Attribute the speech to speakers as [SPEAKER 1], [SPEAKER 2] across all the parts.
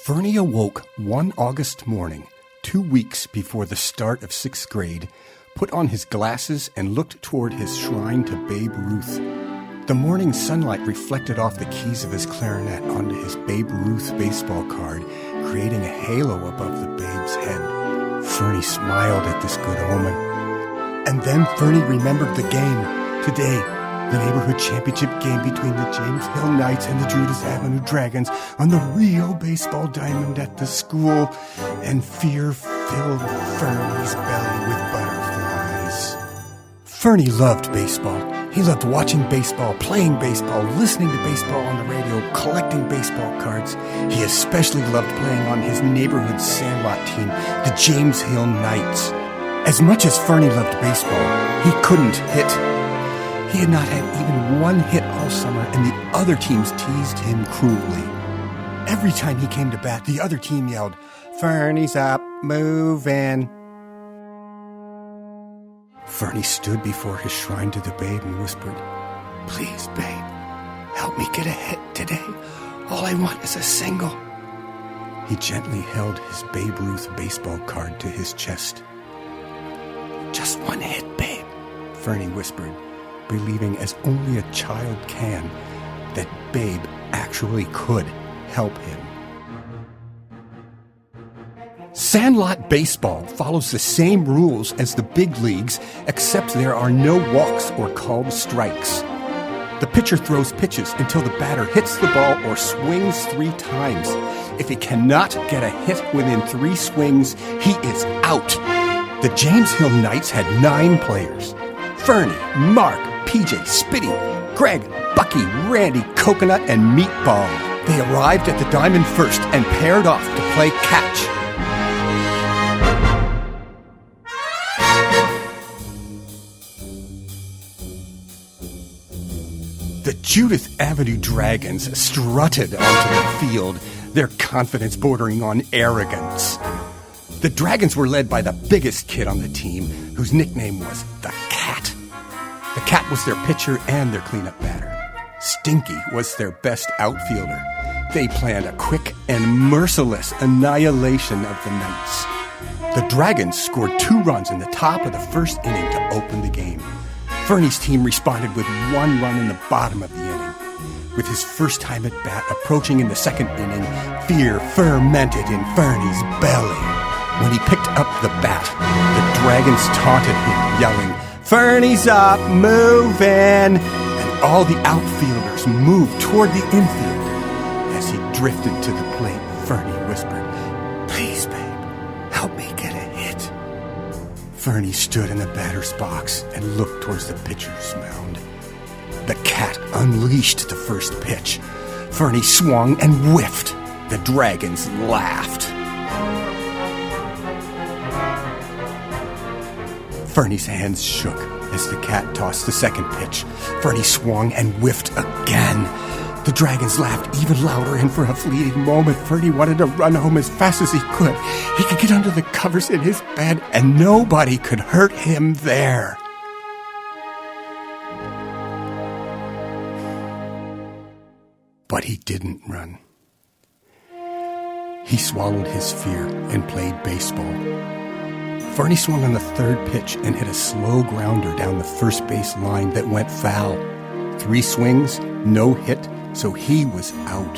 [SPEAKER 1] Fernie awoke one August morning, 2 weeks before the start of 6th grade, put on his glasses and looked toward his shrine to Babe Ruth. The morning sunlight reflected off the keys of his clarinet onto his Babe Ruth baseball card, creating a halo above the babe's head. Fernie smiled at this good omen. And then Fernie remembered the game. Today, the neighborhood championship game between the James Hill Knights and the Judas Avenue Dragons on the Rio baseball diamond at the school, and fear filled Fernie's belly with butterflies. Fernie loved baseball. He loved watching baseball, playing baseball, listening to baseball on the radio, collecting baseball cards. He especially loved playing on his neighborhood sandlot team, the James Hill Knights. As much as Fernie loved baseball, he couldn't hit. He had not had even one hit all summer, and the other teams teased him cruelly. Every time he came to bat, the other team yelled, "Fernie's up, move in." Fernie stood before his shrine to the babe and whispered, "Please, babe, help me get a hit today. All I want is a single." He gently held his Babe Ruth baseball card to his chest. "Just one hit, babe," Fernie whispered, believing as only a child can that Babe actually could help him. Sandlot baseball follows the same rules as the big leagues, except there are no walks or called strikes. The pitcher throws pitches until the batter hits the ball or swings 3 times. If he cannot get a hit within 3 swings, he is out. The James Hill Knights had 9 players: Fernie, Mark, PJ, Spitty, Greg, Bucky, Randy, Coconut, and Meatball. They arrived at the diamond first and paired off to play catch. The Judith Avenue Dragons strutted onto the field, their confidence bordering on arrogance. The Dragons were led by the biggest kid on the team, whose nickname was the Cat. The Cat was their pitcher and their cleanup batter. Stinky was their best outfielder. They planned a quick and merciless annihilation of the Knights. The Dragons scored 2 runs in the top of the first inning to open the game. Fernie's team responded with 1 run in the bottom of the inning. With his first time at bat approaching in the second inning, fear fermented in Fernie's belly. When he picked up the bat, the Dragons taunted him, yelling, "Fernie's up, move in!" And all the outfielders moved toward the infield. As he drifted to the plate, Fernie whispered, "Please, babe, help me get a hit." Fernie stood in the batter's box and looked towards the pitcher's mound. The Cat unleashed the first pitch. Fernie swung and whiffed. The Dragons laughed. Fernie's hands shook as the Cat tossed the second pitch. Fernie swung and whiffed again. The Dragons laughed even louder, and for a fleeting moment, Fernie wanted to run home as fast as he could. He could get under the covers in his bed, and nobody could hurt him there. But he didn't run. He swallowed his fear and played baseball. Fernie swung on the third pitch and hit a slow grounder down the first base line that went foul. 3 swings, no hit, so he was out.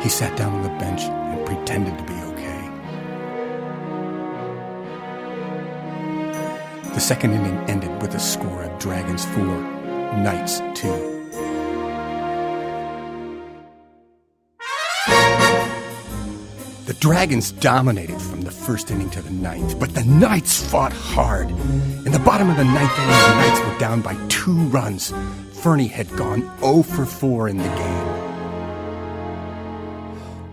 [SPEAKER 1] He sat down on the bench and pretended to be okay. The second inning ended with a score of Dragons 4, Knights 2. The Dragons dominated from the first inning to the 9th, but the Knights fought hard. In the bottom of the 9th inning, the Knights were down by 2 runs. Fernie had gone 0 for 4 in the game.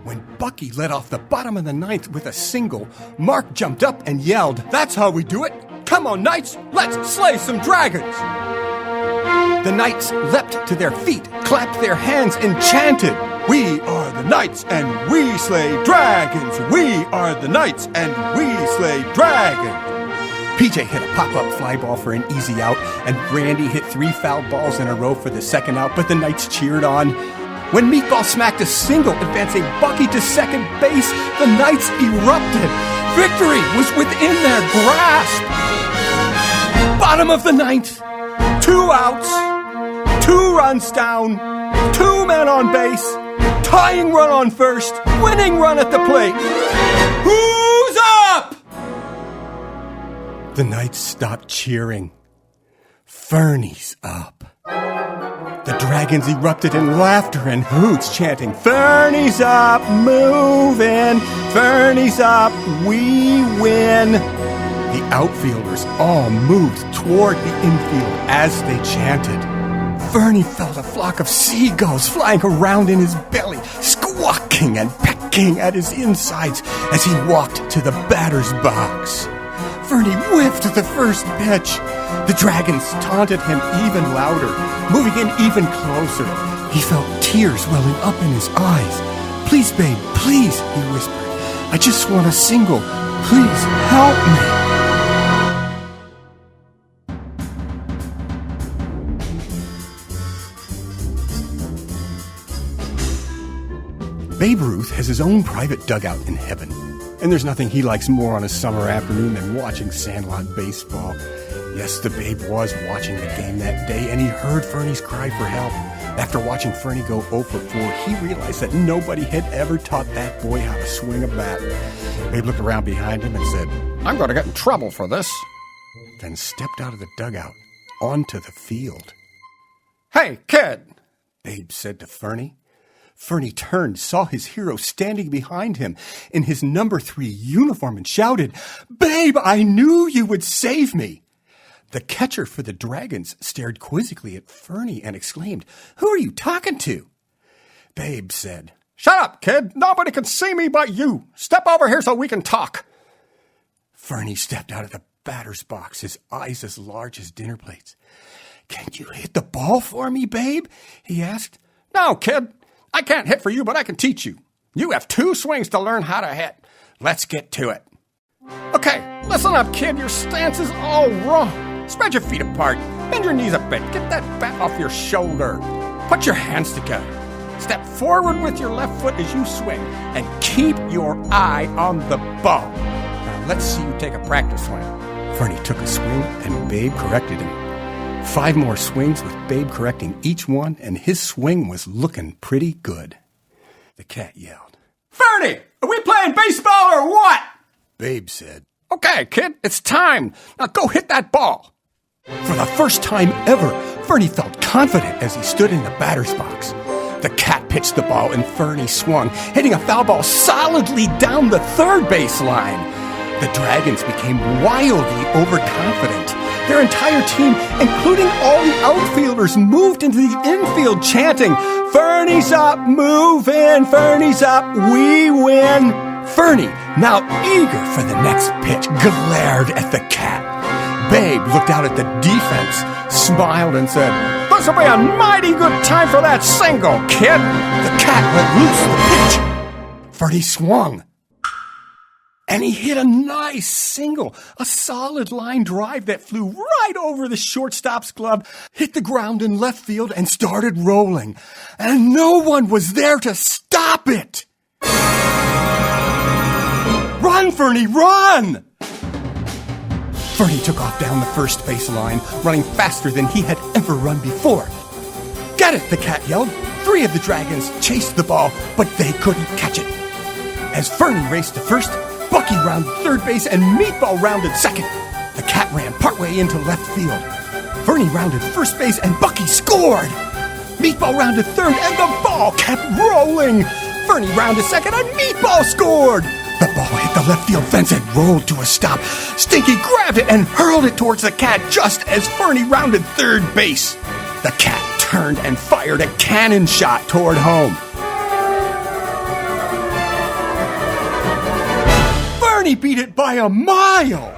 [SPEAKER 1] When Bucky led off the bottom of the 9th with a single, Mark jumped up and yelled, "That's how we do it! Come on, Knights, let's slay some dragons!" The Knights leapt to their feet, clapped their hands, and chanted, "We are the Knights, and we slay dragons! We are the Knights, and we slay dragons!" PJ hit a pop-up fly ball for an easy out, and Randy hit 3 foul balls in a row for the second out, but the Knights cheered on. When Meatball smacked a single, advancing Bucky to second base, the Knights erupted. Victory was within their grasp. Bottom of the ninth. 2 outs. 2 runs down. 2 men on base. Tying run on first. Winning run at the plate. Who's up? The Knights stopped cheering. Fernie's up. The Dragons erupted in laughter and hoots, chanting, Fernie's up, moving. Fernie's up, we win. The outfielders all moved toward the infield as they chanted. Fernie felt a flock of seagulls flying around in his belly, squawking and pecking at his insides as he walked to the batter's box. Fernie whiffed the first pitch. The Dragons taunted him even louder, moving in even closer. He felt tears welling up in his eyes. Please, babe, please, he whispered. I just want a single. Please help me. Babe Ruth has his own private dugout in heaven. And there's nothing he likes more on a summer afternoon than watching sandlot baseball. Yes, the Babe was watching the game that day, and he heard Fernie's cry for help. After watching Fernie go 0 for 4, he realized that nobody had ever taught that boy how to swing a bat. Babe looked around behind him and said, I'm going to get in trouble for this. Then stepped out of the dugout onto the field. Hey, kid, Babe said to Fernie. Fernie turned, saw his hero standing behind him in his number 3 uniform and shouted, Babe, I knew you would save me. The catcher for the Dragons stared quizzically at Fernie and exclaimed, Who are you talking to? Babe said, Shut up, kid. Nobody can see me but you. Step over here so we can talk. Fernie stepped out of the batter's box, his eyes as large as dinner plates. Can you hit the ball for me, Babe? He asked. No, kid. I can't hit for you, but I can teach you. You have 2 swings to learn how to hit. Let's get to it. Okay, listen up, kid. Your stance is all wrong. Spread your feet apart. Bend your knees a bit. Get that bat off your shoulder. Put your hands together. Step forward with your left foot as you swing. And keep your eye on the ball. Now let's see you take a practice swing. Fernie took a swing, and Babe corrected him. 5 more swings with Babe correcting each one, and his swing was looking pretty good. The cat yelled, Fernie, are we playing baseball or what? Babe said, Okay, kid, it's time. Now go hit that ball. For the first time ever, Fernie felt confident as he stood in the batter's box. The cat pitched the ball, and Fernie swung, hitting a foul ball solidly down the third base line. The Dragons became wildly overconfident. Their entire team, including all the outfielders, moved into the infield chanting, Fernie's up, move in, Fernie's up, we win. Fernie, now eager for the next pitch, glared at the cat. Babe looked out at the defense, smiled and said, This will be a mighty good time for that single, kid. The cat let loose the pitch. Fernie swung. And he hit a nice single, a solid line drive that flew right over the shortstop's glove, hit the ground in left field, and started rolling. And no one was there to stop it. Run, Fernie, run! Fernie took off down the first base line, running faster than he had ever run before. Get it, the cat yelled. 3 of the Dragons chased the ball, but they couldn't catch it. As Fernie raced to first, Bucky rounded third base and Meatball rounded second. The cat ran partway into left field. Fernie rounded first base and Bucky scored. Meatball rounded third and the ball kept rolling. Fernie rounded second and Meatball scored. The ball hit the left field fence and rolled to a stop. Stinky grabbed it and hurled it towards the cat just as Fernie rounded third base. The cat turned and fired a cannon shot toward home. Fernie beat it by a mile.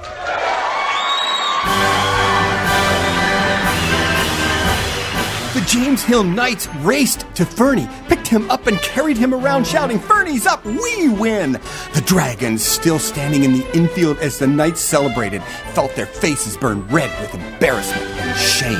[SPEAKER 1] The James Hill Knights raced to Fernie, picked him up and carried him around shouting, Fernie's up, we win! The Dragons, still standing in the infield as the Knights celebrated, felt their faces burn red with embarrassment and shame.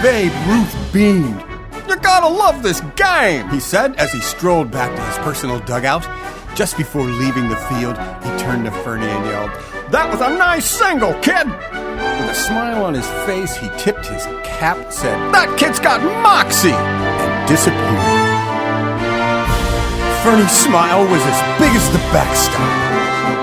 [SPEAKER 1] Babe Ruth beamed. You gotta love this game, he said as he strolled back to his personal dugout. Just before leaving the field, he turned to Fernie and yelled, "That was a nice single, kid!" With a smile on his face, he tipped his cap, said, "That kid's got moxie!" and disappeared. Fernie's smile was as big as the backstop.